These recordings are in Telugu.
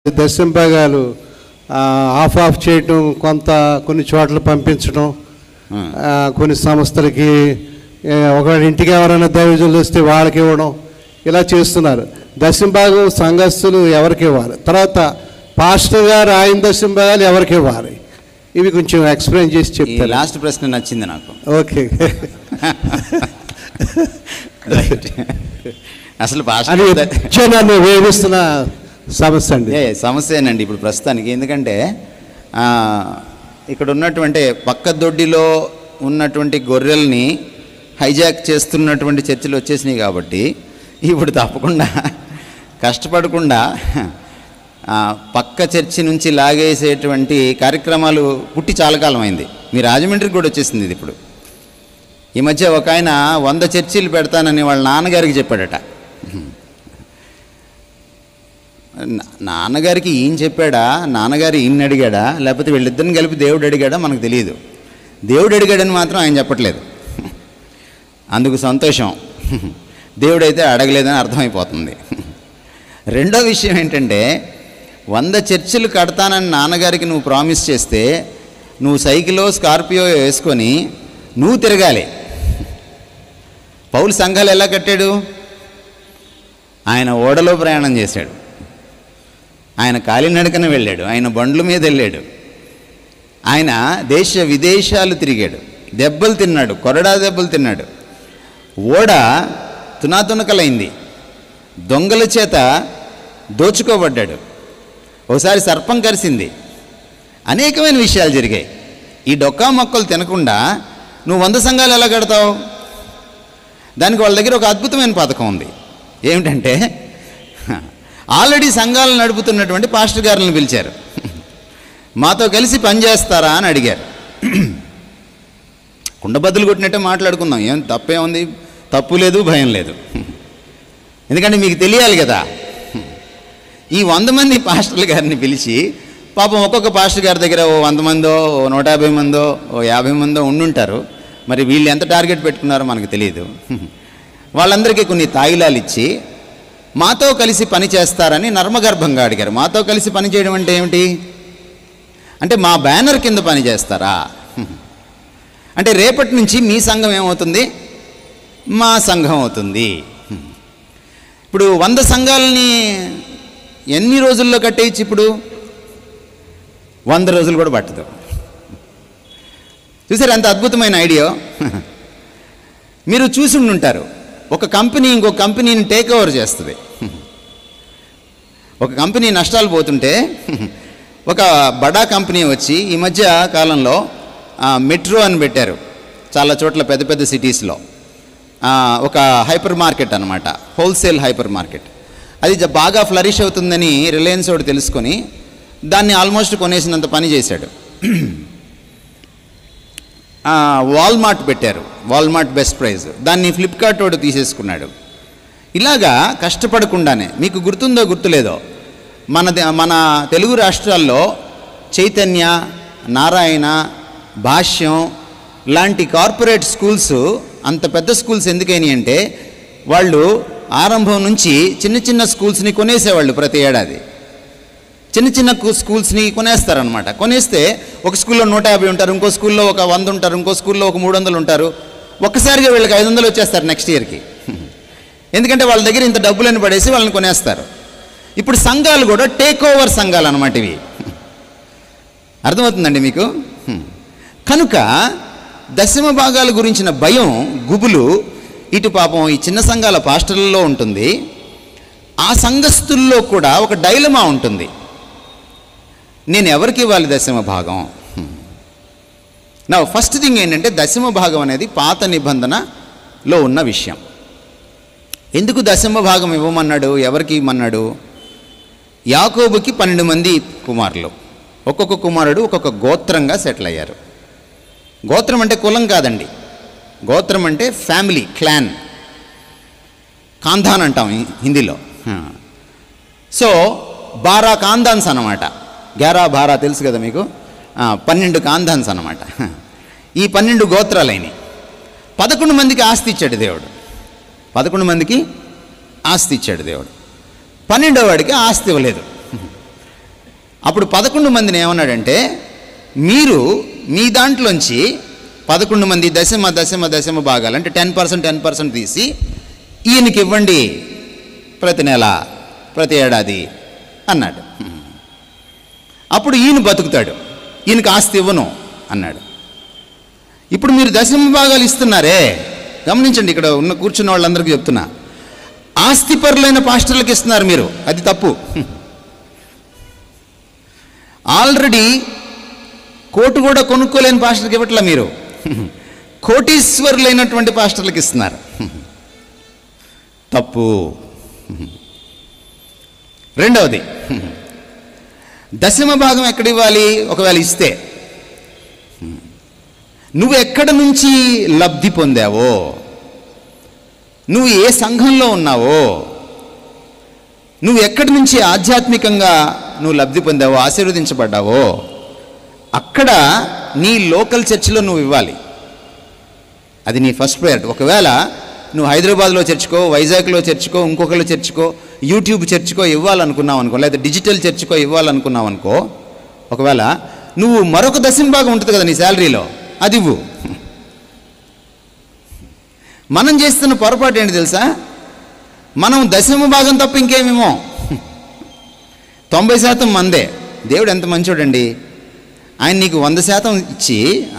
దశమ భాగాలు ఆఫ్ చేయటం, కొన్ని చోట్ల పంపించడం, కొన్ని సంస్థలకి, ఒకవేళ ఇంటికి ఎవరైనా దైవజనులు వస్తే వాళ్ళకి ఇవ్వడం, ఇలా చేస్తున్నారు. దశమ భాగం సంఘస్థులు ఎవరికి ఇవ్వాలి, తర్వాత పాస్టర్ గారు ఆయన దశమ భాగాలు ఎవరికి ఇవ్వాలి, ఇవి కొంచెం ఎక్స్ప్లెయిన్ చేసి చెప్తారు. లాస్ట్ ప్రశ్న నచ్చింది నాకు. ఓకే. అసలు పాస్టర్ నన్ను వేధిస్తున్న సమస్య అండి. సమస్యేనండి ఇప్పుడు ప్రస్తుతానికి. ఎందుకంటే ఇక్కడ ఉన్నటువంటి పక్క దొడ్డిలో ఉన్నటువంటి గొర్రెల్ని హైజాక్ చేస్తున్నటువంటి చర్చలు వచ్చేసినాయి కాబట్టి ఇప్పుడు తప్పకుండా కష్టపడకుండా పక్క చర్చి నుంచి లాగేసేటువంటి కార్యక్రమాలు పుట్టి చాలా కాలం అయింది. మీ రాజమండ్రికి కూడా వచ్చేసింది ఇది. ఇప్పుడు ఈ మధ్య ఒక ఆయన 100 చర్చీలు పెడతానని వాళ్ళ నాన్నగారికి చెప్పాడట. నాన్నగారికి ఈయన చెప్పాడా, నాన్నగారు ఈయన అడిగాడా, లేకపోతే వీళ్ళిద్దరిని కలిపి దేవుడు అడిగాడా మనకు తెలియదు. దేవుడు అడిగాడని మాత్రం ఆయన చెప్పట్లేదు. అందుకు సంతోషం. దేవుడైతే అడగలేదని అర్థమైపోతుంది. రెండో విషయం ఏంటంటే 100 చర్చిలు కడతానని నాన్నగారికి నువ్వు ప్రామిస్ చేస్తే నువ్వు సైకిలో స్కార్పియో వేసుకొని నువ్వు తిరగాలి. పౌలు సంఘాలు ఎలా కట్టాడు? ఆయన ఓడలో ప్రయాణం చేశాడు, ఆయన కాలినడకన వెళ్ళాడు, ఆయన బండ్ల మీద వెళ్ళాడు, ఆయన దేశ విదేశాలు తిరిగాడు, దెబ్బలు తిన్నాడు, కొరడా దెబ్బలు తిన్నాడు, ఓడ తునాతునకలైంది, దొంగల చేత దోచుకోబడ్డాడు, ఒకసారి సర్పం కరిసింది, అనేకమైన విషయాలు జరిగాయి. ఈ డొక్కా మొక్కలు తినకుండా నువ్వు 100 సంఘాలు ఎలా కడతావు? దానికి వాళ్ళ దగ్గర ఒక అద్భుతమైన పథకం ఉంది. ఏమిటంటే ఆల్రెడీ సంఘాలు నడుపుతున్నటువంటి పాస్టర్ గారులను పిలిచారు. మాతో కలిసి పనిచేస్తారా అని అడిగారు. కుండబద్దలు కొట్టినట్టే మాట్లాడుకుందాం, ఏం తప్పే ఉంది, తప్పు లేదు, భయం లేదు. ఎందుకంటే మీకు తెలియాలి కదా. ఈ 100 మంది పాస్టర్ల గారిని పిలిచి పాపం ఒక్కొక్క పాస్టర్ గారి దగ్గర ఓ 100 మందో, ఓ 150 మందో, ఓ 50 మందో ఉండుంటారు. మరి వీళ్ళు ఎంత టార్గెట్ పెట్టుకున్నారో మనకు తెలియదు. వాళ్ళందరికీ కొన్ని తాయిలాలు ఇచ్చి మాతో కలిసి పని చేస్తారని నర్మగర్భంగా అడిగారు. మాతో కలిసి పని చేయడం అంటే ఏమిటి అంటే మా బ్యానర్ కింద పని చేస్తారా అంటే రేపటి నుంచి మీ సంఘం ఏమవుతుంది, మా సంఘం అవుతుంది. ఇప్పుడు 100 సంఘాలని ఎన్ని రోజుల్లో కట్టేయచ్చు? ఇప్పుడు 100 రోజులు కూడా పట్టదు. చూసారు ఎంత అద్భుతమైన ఐడియా. మీరు చూసి ఉంటారు, ఒక కంపెనీ ఇంకొక కంపెనీని టేక్ ఓవర్ చేస్తుంది. ఒక కంపెనీ నష్టాలు పోతుంటే ఒక బడా కంపెనీ వచ్చి ఈ మధ్య కాలంలో మెట్రో అని పెట్టారు చాలా చోట్ల, పెద్ద పెద్ద సిటీస్లో. ఒక హైపర్ మార్కెట్ అనమాట, హోల్సేల్ హైపర్ మార్కెట్. అది బాగా ఫ్లరిష్ అవుతుందని రిలయన్స్ వాడు తెలుసుకొని దాన్ని ఆల్మోస్ట్ కొనేసినంత పని చేశాడు. వాల్మార్ట్ పెట్టారు, వాల్మార్ట్ బెస్ట్ ప్రైజ్. దాన్ని ఫ్లిప్కార్ట్ వాడు తీసేసుకున్నాడు. ఇలాగా కష్టపడకుండానే, మీకు గుర్తుందో గుర్తులేదో, మన తెలుగు రాష్ట్రాల్లో చైతన్య, నారాయణ, భాష్యం లాంటి కార్పొరేట్ స్కూల్స్, అంత పెద్ద స్కూల్స్ ఎందుకైనాయి అంటే వాళ్ళు ఆరంభం నుంచి చిన్న చిన్న స్కూల్స్ని కొనేసేవాళ్ళు. ప్రతి ఏడాది చిన్న చిన్న స్కూల్స్ని కొనేస్తారనమాట. కొనేస్తే ఒక స్కూల్లో 150 ఉంటారు, ఇంకో స్కూల్లో ఒక 100 ఉంటారు, ఇంకో స్కూల్లో ఒక 300 ఉంటారు. ఒక్కసారిగా వీళ్ళకి 500 వచ్చేస్తారు నెక్స్ట్ ఇయర్కి. ఎందుకంటే వాళ్ళ దగ్గర ఇంత డబ్బులను పడేసి వాళ్ళని కొనేస్తారు. ఇప్పుడు సంఘాలు కూడా టేక్ ఓవర్ సంఘాలు అనమాట ఇవి. అర్థమవుతుందండి మీకు? కనుక దశమ భాగాల గురించిన భయం, గుబులు ఇటు పాపం ఈ చిన్న సంఘాల పాస్టర్లలో ఉంటుంది, ఆ సంఘస్థుల్లో కూడా ఒక డైలమా ఉంటుంది. నేను ఎవరికి ఇవ్వాలి దశమ భాగం? నా ఫస్ట్ థింగ్ ఏంటంటే దశమ భాగం అనేది పాత నిబంధనలో ఉన్న విషయం. ఎందుకు దశమ భాగం ఇవ్వమన్నాడు, ఎవరికి ఇవ్వమన్నాడు? యాకోబుకి 12 మంది కుమారులు, ఒక్కొక్క కుమారుడు ఒక్కొక్క గోత్రంగా సెటిల్ అయ్యారు. గోత్రం అంటే కులం కాదండి, గోత్రం అంటే ఫ్యామిలీ, క్లాన్, ఖాందాన్ అంటాం హిందీలో. సో 12 ఖాందాన్స్ అన్నమాట. 11 12 తెలుసు కదా మీకు, 12 ఖాందాన్స్ అన్నమాట. ఈ 12 గోత్రాలైనవి. 11 మందికి ఆస్తి ఇచ్చాడు దేవుడు. 11 మందికి ఆస్తి ఇచ్చాడు దేవుడు. 12వ వాడికి ఆస్తి ఇవ్వలేదు. అప్పుడు 11 మందిని ఏమన్నాడంటే, మీరు మీ దాంట్లోంచి 11 మంది దశమ భాగాలు అంటే 10% తీసి ఈయనకి ఇవ్వండి ప్రతి నెల, ప్రతి ఏడాది అన్నాడు. అప్పుడు ఈయన బతుకుతాడు, ఈయనకి ఆస్తి ఇవ్వను అన్నాడు. ఇప్పుడు మీరు దశమ భాగాలు ఇస్తున్నారే, గమనించండి, ఇక్కడ ఉన్న కూర్చున్న వాళ్ళందరికీ చెప్తున్నా, ఆస్తిపరులైన పాస్టర్లకు ఇస్తున్నారు మీరు, అది తప్పు. ఆల్రెడీ కోటు కూడా కొనుక్కోలేని పాస్టర్కి ఇవ్వట్లా, మీరు కోటీశ్వరులైనటువంటి పాస్టర్లకు ఇస్తున్నారు, తప్పు. రెండవది, దశమ భాగం ఎక్కడ ఇవ్వాలి? ఒకవేళ ఇస్తే నువ్వు ఎక్కడి నుంచి లబ్ధి పొందావో, నువ్వు ఏ సంఘంలో ఉన్నావో, నువ్వు ఎక్కడి నుంచి ఆధ్యాత్మికంగా నువ్వు లబ్ధి పొందావో, ఆశీర్వదించబడ్డావో, అక్కడ నీ లోకల్ చర్చిలో నువ్వు ఇవ్వాలి. అది నీ ఫస్ట్ ప్రయారిటీ. ఒకవేళ నువ్వు హైదరాబాద్లో చర్చికో, వైజాగ్లో చర్చికో, ఇంకొకళ్ళు చర్చికో, యూట్యూబ్ చర్చికో ఇవ్వాలనుకున్నావు అనుకో, లేదా డిజిటల్ చర్చికో ఇవ్వాలనుకున్నావు అనుకో, ఒకవేళ నువ్వు మరొక దశమ భాగం ఉంటుంది కదా నీ శాలరీలో, అది ఇవ్వు. మనం చేస్తున్న పొరపాటు ఏంటి తెలుసా? మనం దశమ భాగం తప్ప ఇంకేమేమో 90% మందే. దేవుడు ఎంత మంచోడండి, ఆయన నీకు 100% ఇచ్చి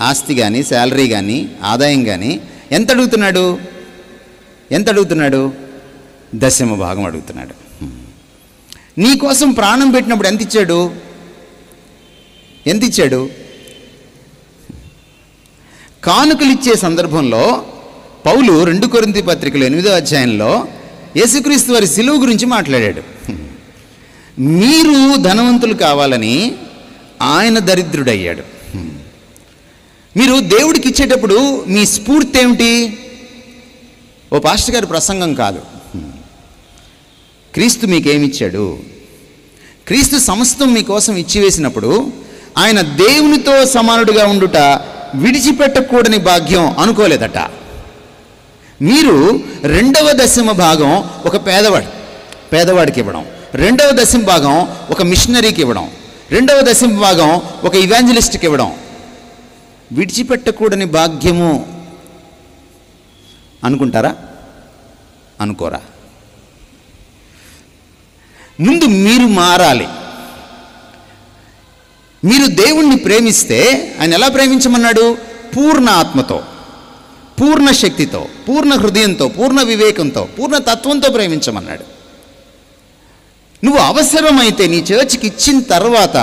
ఆస్తి కానీ, శాలరీ కానీ, ఆదాయం కానీ ఎంత అడుగుతున్నాడు? దశమ భాగం అడుగుతున్నాడు. నీకోసం ప్రాణం పెట్టినప్పుడు ఎంత ఇచ్చాడు? కానుకలు ఇచ్చే సందర్భంలో పౌలు 2 కొరింథీ పత్రికలో 8వ అధ్యాయంలో యేసుక్రీస్తు వారి సిలువ గురించి మాట్లాడాడు. మీరు ధనవంతులు కావాలని ఆయన దరిద్రుడయ్యాడు. మీరు దేవుడికి ఇచ్చేటప్పుడు మీ స్ఫూర్తి ఏమిటి? ఓ పాస్టర్ గారి ప్రసంగం కాదు, క్రీస్తు మీకేమిచ్చాడు? క్రీస్తు సమస్తం మీకోసం ఇచ్చివేసినప్పుడు ఆయన దేవునితో సమానుడిగా ఉండుట విడిచిపెట్టకూడని భాగ్యం అనుకోలేదట. మీరు 2వ దశమ భాగం ఒక పేదవాడికి ఇవ్వడం, 2వ దశమ భాగం ఒక మిషనరీకి ఇవ్వడం, 2వ దశమ భాగం ఒక ఇవాంజలిస్ట్కి ఇవ్వడం విడిచిపెట్టకూడని భాగ్యము అనుకుంటారా? అనుకోరా? ముందు మీరు మారాలి. మీరు దేవుణ్ణి ప్రేమిస్తే ఆయన ఎలా ప్రేమించమన్నాడు? పూర్ణ ఆత్మతో, పూర్ణ శక్తితో, పూర్ణ హృదయంతో, పూర్ణ వివేకంతో, పూర్ణ తత్వంతో ప్రేమించమన్నాడు. నువ్వు అవసరమైతే నీ చర్చికి ఇచ్చిన తర్వాత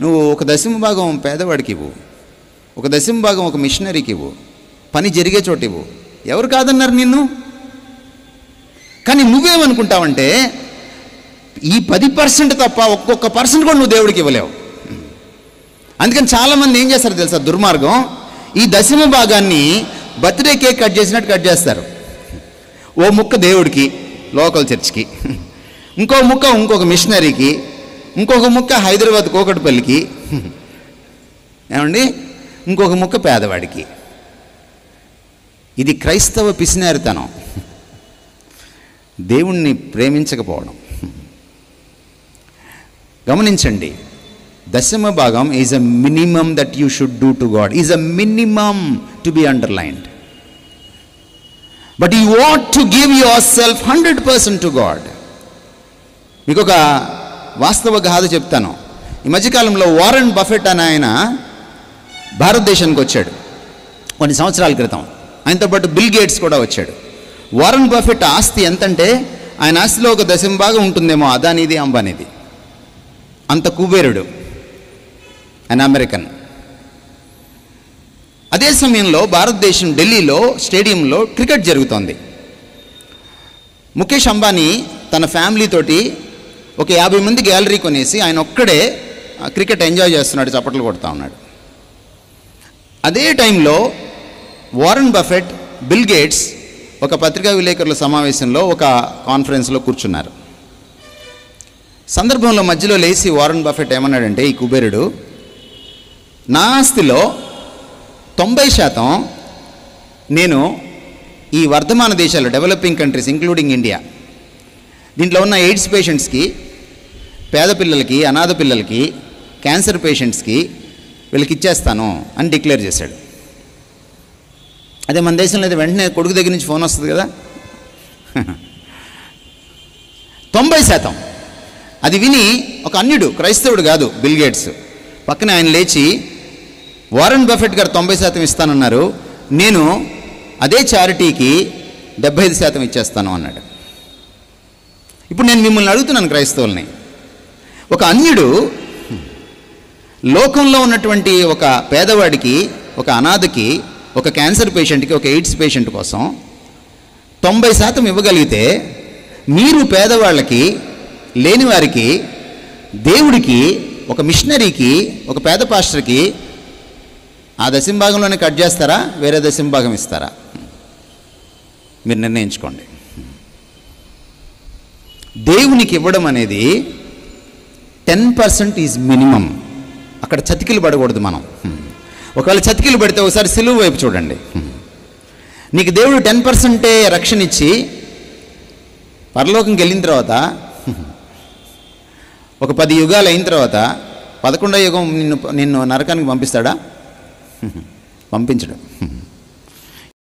నువ్వు ఒక దశమ భాగం పేదవాడికి ఇవ్వు, ఒక దశమ భాగం ఒక మిషనరీకి ఇవ్వు, పని జరిగే చోటు ఇవ్వు. ఎవరు కాదన్నారు నిన్ను? కానీ నువ్వేమనుకుంటావంటే ఈ 10% తప్ప ఒక్కొక్క పర్సెంట్ కూడా నువ్వు దేవుడికి ఇవ్వలేవు. అందుకని చాలామంది ఏం చేస్తారు తెలుసా? దుర్మార్గం, ఈ దశమ భాగాన్ని బర్త్డే కేక్ కట్ చేసినట్టు కట్ చేస్తారు. ఓ ముక్క దేవుడికి, లోకల్ చర్చ్కి, ఇంకో ముక్క ఇంకొక మిషనరీకి, ఇంకొక ముక్క హైదరాబాద్ కోకట్పల్లికి, ఏమండి, ఇంకొక ముక్క పేదవాడికి. ఇది క్రైస్తవ పిసినారితనం, దేవుణ్ణి ప్రేమించకపోవడం. గమనించండి, దశమ భాగం is a minimum that you should do to God, is a minimum to be underlined. But you want to give your self 100% to God. మీకు ఒక వాస్తవ గాథ చెప్తాను. ఈ మధ్యకాలంలో వారెన్ బఫెట్ అని ఆయన భారతదేశానికి వచ్చాడు కొన్ని సంవత్సరాల క్రితం. ఆయనతో పాటు బిల్ గేట్స్ కూడా వచ్చాడు. వారెన్ బఫెట్ ఆస్తి ఎంతంటే ఆయన ఆస్తిలో ఒక దశమ భాగం ఉంటుందేమో అదానిది, అంబానీది. అంత కుబేరుడు, ఆయన అమెరికన్. అదే సమయంలో భారతదేశం ఢిల్లీలో స్టేడియంలో క్రికెట్ జరుగుతోంది. ముఖేష్ అంబానీ తన ఫ్యామిలీతోటి ఒక 50 మంది గ్యాలరీ కొనేసి ఆయన ఒక్కడే క్రికెట్ ఎంజాయ్ చేస్తున్నాడు, చప్పట్లు కొడుతూ ఉన్నాడు. అదే టైంలో వారెన్ బఫెట్, బిల్ గేట్స్ ఒక పత్రికా విలేకరుల సమావేశంలో ఒక కాన్ఫరెన్స్లో కూర్చున్నారు. సందర్భంలో మధ్యలో లేచి వారెన్ బఫెట్ ఏమన్నాడంటే, ఈ కుబేరుడు, నా ఆస్తిలో 90% నేను ఈ వర్ధమాన దేశాలు, డెవలపింగ్ కంట్రీస్ ఇంక్లూడింగ్ ఇండియా, దీంట్లో ఉన్న ఎయిడ్స్ పేషెంట్స్కి పేద పిల్లలకి, అనాథ పిల్లలకి, క్యాన్సర్ పేషెంట్స్కి వీళ్ళకి ఇచ్చేస్తాను అని డిక్లేర్ చేశాడు. అదే మన దేశంలో అయితే వెంటనే కొడుకు దగ్గర నుంచి ఫోన్ వస్తుంది కదా. 90%. అది విని ఒక అన్యుడు, క్రైస్తవుడు కాదు, బిల్ గేట్స్, పక్కన ఆయన లేచి వారెన్ బఫెట్ గారు 90% ఇస్తానన్నారు, నేను అదే చారిటీకి 75% ఇచ్చేస్తాను అన్నాడు. ఇప్పుడు నేను మిమ్మల్ని అడుగుతున్నాను క్రైస్తవుల్ని, ఒక అన్యుడు లోకంలో ఉన్నటువంటి ఒక పేదవాడికి, ఒక అనాథకి, ఒక క్యాన్సర్ పేషెంట్కి, ఒక ఎయిడ్స్ పేషెంట్ కోసం 90% ఇవ్వగలిగితే, మీరు పేదవాళ్ళకి, లేనివారికి, దేవుడికి, ఒక మిషనరీకి, ఒక పేద పాస్టర్కి ఆ దశంభాగంలోనే కట్ చేస్తారా, వేరే దశంభాగం ఇస్తారా? మీరు నిర్ణయించుకోండి. దేవునికి ఇవ్వడం అనేది 10% ఈజ్ మినిమం. అక్కడ చతికిలు పడకూడదు మనం. ఒకవేళ చతికిలు పడితే ఒకసారి సిలువ వైపు చూడండి. నీకు దేవుడు 10% రక్షణ ఇచ్చి పరలోకంకి వెళ్ళిన తర్వాత, ఒక 10 యుగాలు అయిన తర్వాత 11వ యుగం నిన్ను నరకానికి పంపిస్తాడా? పంపించడు.